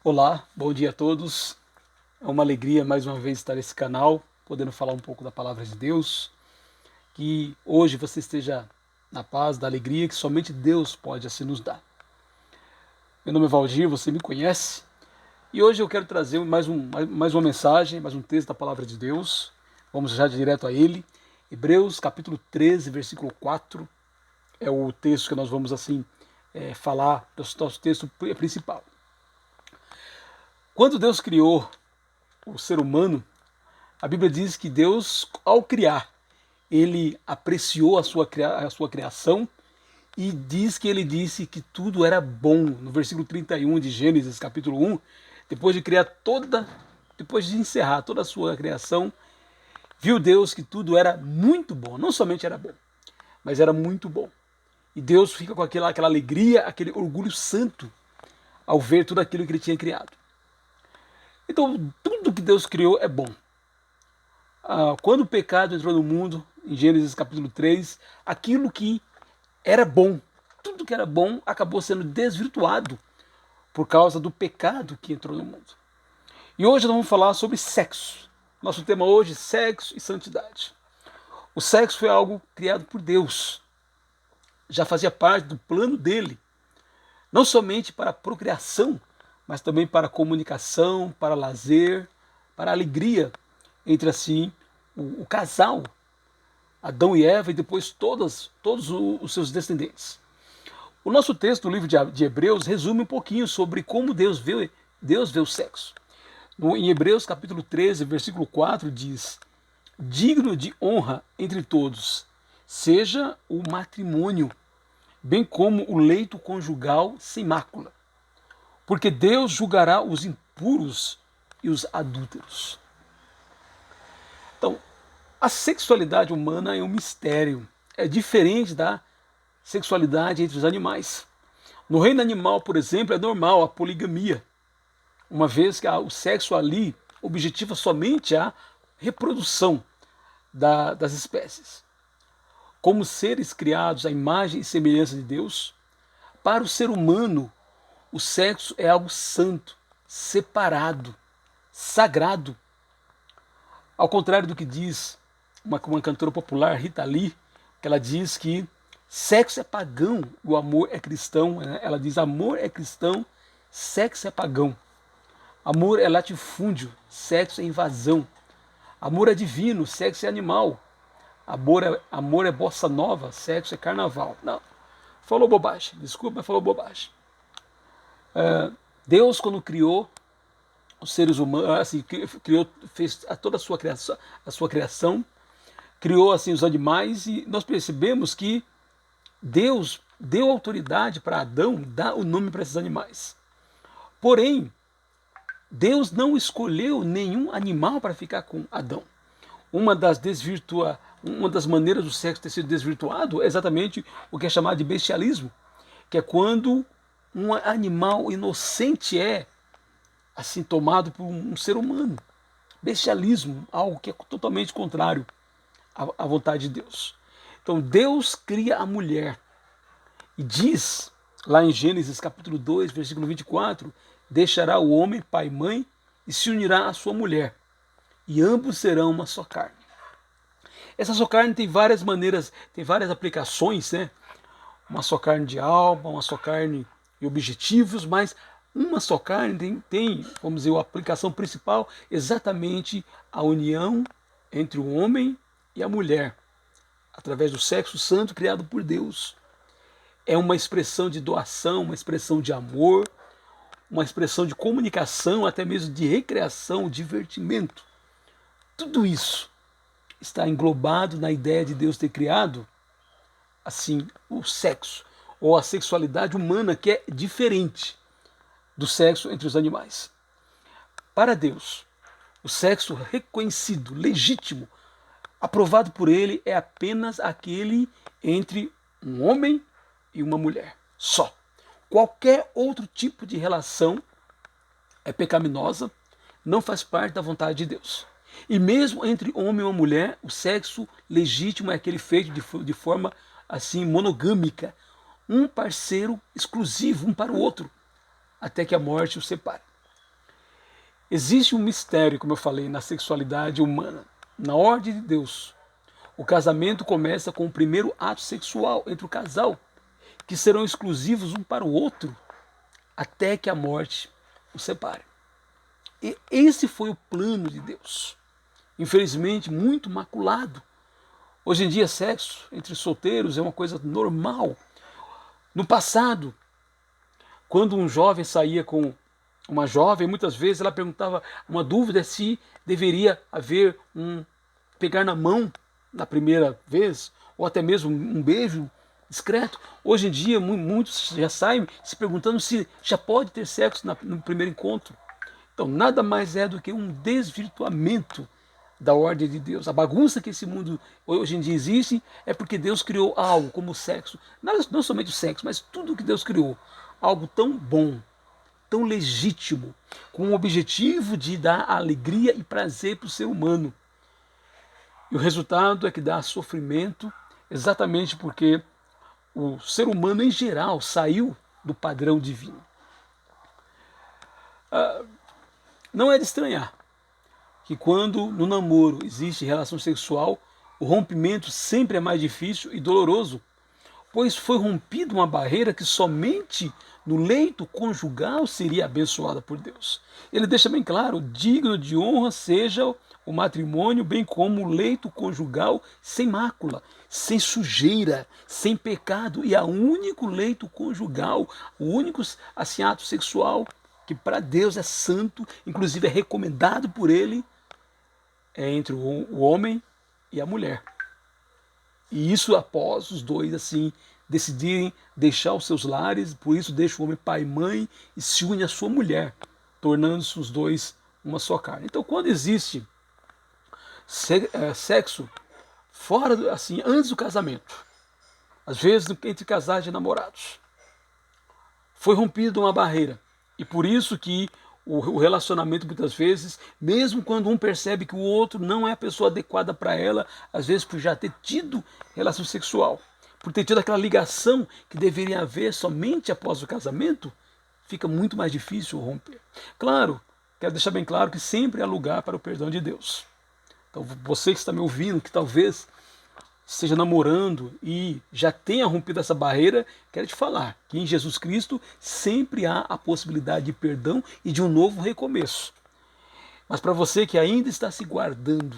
Olá, bom dia a todos. É uma alegria mais uma vez estar nesse canal, podendo falar um pouco da palavra de Deus. Que hoje você esteja na paz, da alegria que somente Deus pode assim nos dar. Meu nome é Valdir, você me conhece. E hoje eu quero trazer mais uma mensagem, mais um texto da palavra de Deus. Vamos já direto a ele. Hebreus capítulo 13, versículo 4. É o texto que nós vamos assim falar, do nosso texto principal. Quando Deus criou o ser humano, a Bíblia diz que Deus, ao criar, ele apreciou a sua criação e diz que ele disse que tudo era bom. No versículo 31 de Gênesis, capítulo 1, depois de encerrar toda a sua criação, viu Deus que tudo era muito bom. Não somente era bom, mas era muito bom. E Deus fica com aquela alegria, aquele orgulho santo ao ver tudo aquilo que ele tinha criado. Então, tudo que Deus criou é bom. Quando o pecado entrou no mundo, em Gênesis capítulo 3, aquilo que era bom, tudo que era bom acabou sendo desvirtuado por causa do pecado que entrou no mundo. E hoje nós vamos falar sobre sexo. Nosso tema hoje, sexo e santidade. O sexo foi algo criado por Deus. Já fazia parte do plano dele. Não somente para a procriação, mas também para a comunicação, para lazer, para a alegria entre assim o casal, Adão e Eva, e depois todos os seus descendentes. O nosso texto, o livro de Hebreus, resume um pouquinho sobre como Deus vê o sexo. Em Hebreus capítulo 13, versículo 4, diz: digno de honra entre todos seja o matrimônio, bem como o leito conjugal sem mácula, porque Deus julgará os impuros e os adúlteros. Então, a sexualidade humana é um mistério. É diferente da sexualidade entre os animais. No reino animal, por exemplo, é normal a poligamia, uma vez que o sexo ali objetiva somente a reprodução das espécies. Como seres criados à imagem e semelhança de Deus, para o ser humano, o sexo é algo santo, separado, sagrado. Ao contrário do que diz uma cantora popular, Rita Lee, que ela diz que sexo é pagão e o amor é cristão. Né? Ela diz: amor é cristão, sexo é pagão. Amor é latifúndio, sexo é invasão. Amor é divino, sexo é animal. Amor é bossa nova, sexo é carnaval. Não, falou bobagem, desculpa, mas falou bobagem. Deus, quando criou os seres humanos, assim, fez toda a sua criação, criou assim os animais, e nós percebemos que Deus deu autoridade para Adão dar o nome para esses animais. Porém, Deus não escolheu nenhum animal para ficar com Adão. Uma das maneiras do sexo ter sido desvirtuado é exatamente o que é chamado de bestialismo, que é quando um animal inocente é assim tomado por um ser humano. Bestialismo, algo que é totalmente contrário à vontade de Deus. Então Deus cria a mulher e diz lá em Gênesis capítulo 2, versículo 24, deixará o homem pai e mãe e se unirá à sua mulher, e ambos serão uma só carne. Essa só carne tem várias maneiras, tem várias aplicações, né? Uma só carne de alma, uma só carne de objetivos, mas uma só carne tem, vamos dizer, a aplicação principal exatamente a união entre o homem e a mulher, através do sexo santo criado por Deus. É uma expressão de doação, uma expressão de amor, uma expressão de comunicação, até mesmo de recreação, divertimento. Tudo isso está englobado na ideia de Deus ter criado assim o sexo ou a sexualidade humana, que é diferente do sexo entre os animais. Para Deus, o sexo reconhecido, legítimo, aprovado por ele é apenas aquele entre um homem e uma mulher, só. Qualquer outro tipo de relação é pecaminosa, não faz parte da vontade de Deus. E mesmo entre homem e uma mulher, o sexo legítimo é aquele feito de forma assim monogâmica, um parceiro exclusivo um para o outro, até que a morte os separe. Existe um mistério, como eu falei, na sexualidade humana. Na ordem de Deus, o casamento começa com o primeiro ato sexual entre o casal, que serão exclusivos um para o outro, até que a morte os separe. E esse foi o plano de Deus. Infelizmente, muito maculado. Hoje em dia, sexo entre solteiros é uma coisa normal. No passado, quando um jovem saía com uma jovem, muitas vezes ela perguntava, uma dúvida se deveria haver um pegar na mão na primeira vez, ou até mesmo um beijo discreto. Hoje em dia, muitos já saem se perguntando se já pode ter sexo no primeiro encontro. Então, nada mais é do que um desvirtuamento da ordem de Deus. A bagunça que esse mundo hoje em dia existe é porque Deus criou algo como o sexo. Não somente o sexo, mas tudo que Deus criou. Algo tão bom, tão legítimo, com o objetivo de dar alegria e prazer para o ser humano. E o resultado é que dá sofrimento, exatamente porque o ser humano em geral saiu do padrão divino. Não é de estranhar que quando no namoro existe relação sexual, o rompimento sempre é mais difícil e doloroso, pois foi rompida uma barreira que somente no leito conjugal seria abençoada por Deus. Ele deixa bem claro, digno de honra seja o matrimônio, bem como o leito conjugal sem mácula, sem sujeira, sem pecado, e a único leito conjugal, o único assim, ato sexual que para Deus é santo, inclusive é recomendado por ele, é entre o homem e a mulher. E isso após os dois assim decidirem deixar os seus lares, por isso deixa o homem pai e mãe e se une à sua mulher, tornando-se os dois uma só carne. Então, quando existe sexo fora, assim, antes do casamento, às vezes entre casais de namorados, foi rompida uma barreira. E por isso que o relacionamento, muitas vezes, mesmo quando um percebe que o outro não é a pessoa adequada para ela, às vezes por já ter tido relação sexual, por ter tido aquela ligação que deveria haver somente após o casamento, fica muito mais difícil romper. Claro, quero deixar bem claro que sempre há lugar para o perdão de Deus. Então você que está me ouvindo, que talvez esteja namorando e já tenha rompido essa barreira, quero te falar que em Jesus Cristo sempre há a possibilidade de perdão e de um novo recomeço. Mas para você que ainda está se guardando,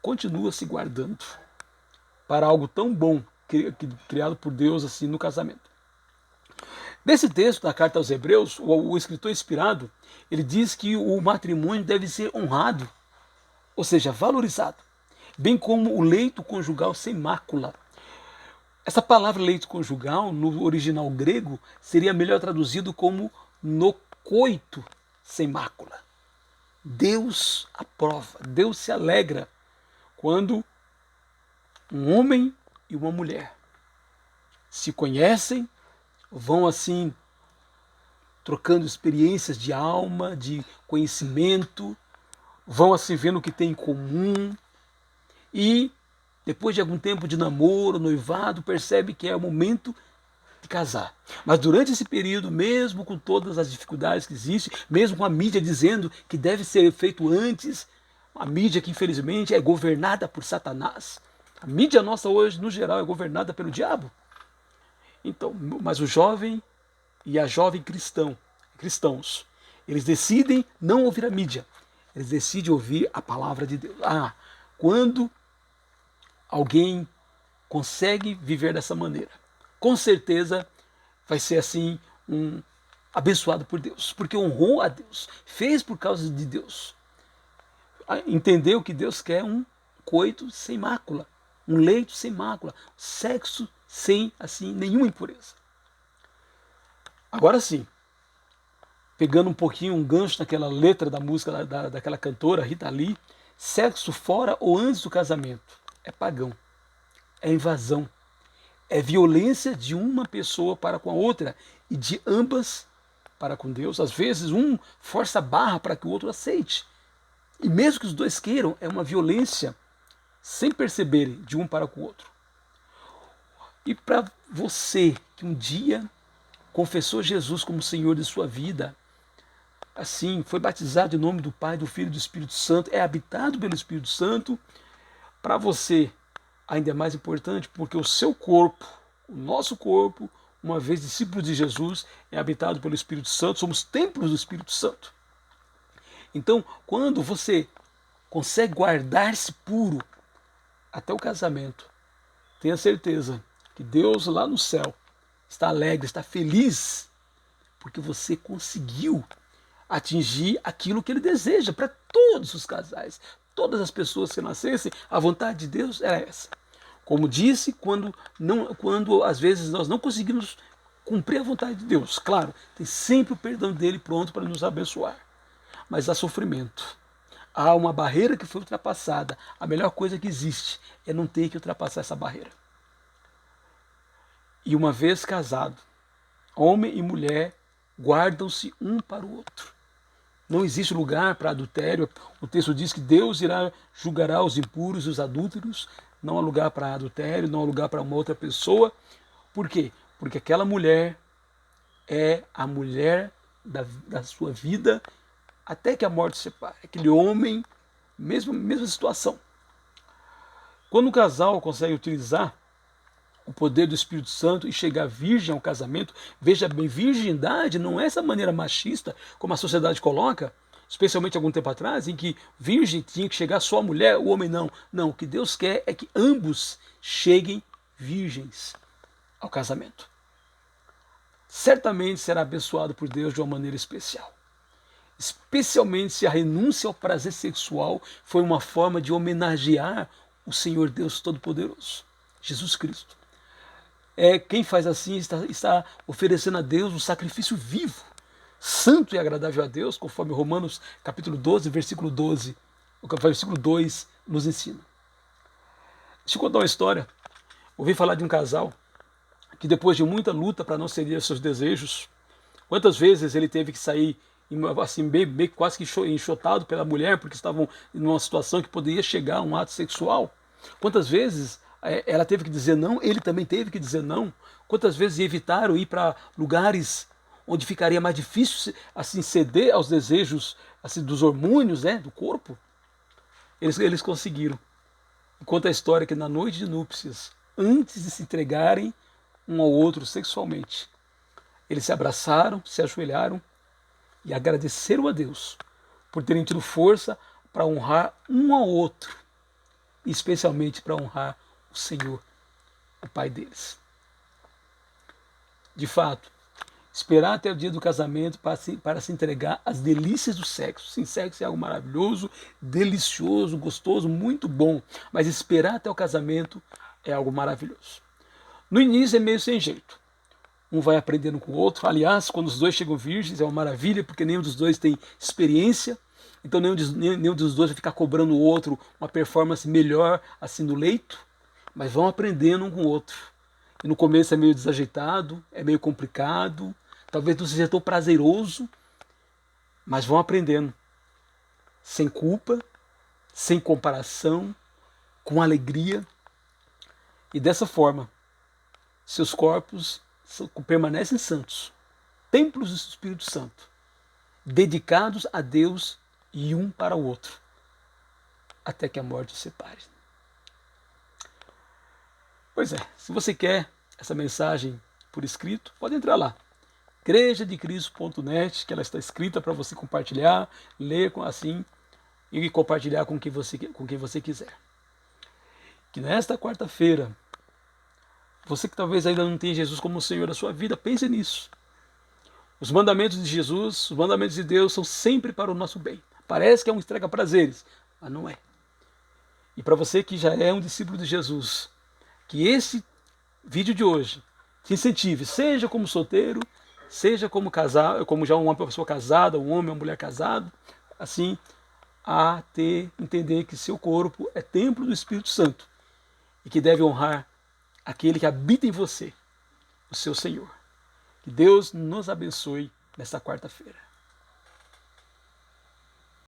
continua se guardando para algo tão bom criado por Deus assim no casamento. Nesse texto da carta aos Hebreus, o escritor inspirado, ele diz que o matrimônio deve ser honrado, ou seja, valorizado, bem como o leito conjugal sem mácula. Essa palavra leito conjugal, no original grego, seria melhor traduzido como no coito sem mácula. Deus aprova, Deus se alegra quando um homem e uma mulher se conhecem, vão assim trocando experiências de alma, de conhecimento, vão assim vendo o que tem em comum, e depois de algum tempo de namoro, noivado, percebe que é o momento de casar. Mas durante esse período, mesmo com todas as dificuldades que existem, mesmo com a mídia dizendo que deve ser feito antes, a mídia que infelizmente é governada por Satanás. A mídia nossa hoje, no geral, é governada pelo diabo. Então, mas o jovem e a jovem cristãos, eles decidem não ouvir a mídia, eles decidem ouvir a palavra de Deus. Quando alguém consegue viver dessa maneira, com certeza vai ser assim um abençoado por Deus, porque honrou a Deus, fez por causa de Deus, entendeu que Deus quer um coito sem mácula, um leito sem mácula, sexo sem assim nenhuma impureza. Agora sim, pegando um pouquinho um gancho naquela letra da música daquela cantora Rita Lee, sexo fora ou antes do casamento é pagão, é invasão, é violência de uma pessoa para com a outra e de ambas para com Deus. Às vezes um força a barra para que o outro aceite. E mesmo que os dois queiram, é uma violência sem perceberem de um para com o outro. E para você que um dia confessou Jesus como Senhor de sua vida, assim, foi batizado em nome do Pai, do Filho e do Espírito Santo, é habitado pelo Espírito Santo, para você ainda é mais importante, porque o seu corpo, o nosso corpo, uma vez discípulo de Jesus, é habitado pelo Espírito Santo, somos templos do Espírito Santo. Então, quando você consegue guardar-se puro até o casamento, tenha certeza que Deus lá no céu está alegre, está feliz, porque você conseguiu atingir aquilo que Ele deseja para todos os casais, todas as pessoas que nascessem. A vontade de Deus era essa. Como disse, quando às vezes nós não conseguimos cumprir a vontade de Deus, claro, tem sempre o perdão dele pronto para nos abençoar. Mas há sofrimento. Há uma barreira que foi ultrapassada. A melhor coisa que existe é não ter que ultrapassar essa barreira. E uma vez casado, homem e mulher guardam-se um para o outro. Não existe lugar para adultério. O texto diz que Deus julgará os impuros e os adúlteros. Não há lugar para adultério, não há lugar para uma outra pessoa. Por quê? Porque aquela mulher é a mulher da sua vida até que a morte separe. Aquele homem, mesma situação. Quando o casal consegue utilizar o poder do Espírito Santo e chegar virgem ao casamento, veja bem, virgindade não é essa maneira machista como a sociedade coloca, especialmente algum tempo atrás, em que virgem tinha que chegar só a mulher, o homem não. Não, o que Deus quer é que ambos cheguem virgens ao casamento. Certamente será abençoado por Deus de uma maneira especial. Especialmente se a renúncia ao prazer sexual foi uma forma de homenagear o Senhor Deus Todo-Poderoso, Jesus Cristo. Quem faz assim está oferecendo a Deus um sacrifício vivo, santo e agradável a Deus, conforme Romanos capítulo 12, versículo 12, o versículo 2 nos ensina. Deixa eu contar uma história. Ouvi falar de um casal que depois de muita luta para não ceder aos seus desejos, quantas vezes ele teve que sair assim, bem, quase que enxotado pela mulher, porque estavam em uma situação que poderia chegar a um ato sexual. Quantas vezes ela teve que dizer não, ele também teve que dizer não. Quantas vezes evitaram ir para lugares onde ficaria mais difícil assim ceder aos desejos assim dos hormônios, né, do corpo. Eles conseguiram. E conta a história que na noite de núpcias, antes de se entregarem um ao outro sexualmente, eles se abraçaram, se ajoelharam e agradeceram a Deus por terem tido força para honrar um ao outro, e especialmente para honrar o Senhor, o Pai deles. De fato, esperar até o dia do casamento para se entregar às delícias do sexo. Sim, sexo é algo maravilhoso, delicioso, gostoso, muito bom, mas esperar até o casamento é algo maravilhoso. No início é meio sem jeito. Um vai aprendendo com o outro. Aliás, quando os dois chegam virgens, é uma maravilha, porque nenhum dos dois tem experiência. Então nenhum dos dois vai ficar cobrando o outro uma performance melhor assim no leito, mas vão aprendendo um com o outro. E no começo é meio desajeitado, é meio complicado, talvez não seja tão prazeroso, mas vão aprendendo. Sem culpa, sem comparação, com alegria. E dessa forma, seus corpos permanecem santos, templos do Espírito Santo, dedicados a Deus e um para o outro, até que a morte os separe. Pois é, se você quer essa mensagem por escrito, pode entrar lá, igrejadecristo.net, que ela está escrita para você compartilhar, ler assim e compartilhar com quem você quiser. Que nesta quarta-feira, você que talvez ainda não tenha Jesus como o Senhor da sua vida, pense nisso. Os mandamentos de Jesus, os mandamentos de Deus são sempre para o nosso bem. Parece que é um estraga-prazeres, mas não é. E para você que já é um discípulo de Jesus, que esse vídeo de hoje te incentive, seja como solteiro, seja como casado, como já uma pessoa casada, um homem, uma mulher casado, assim, a entender que seu corpo é templo do Espírito Santo e que deve honrar aquele que habita em você, o seu Senhor. Que Deus nos abençoe nesta quarta-feira.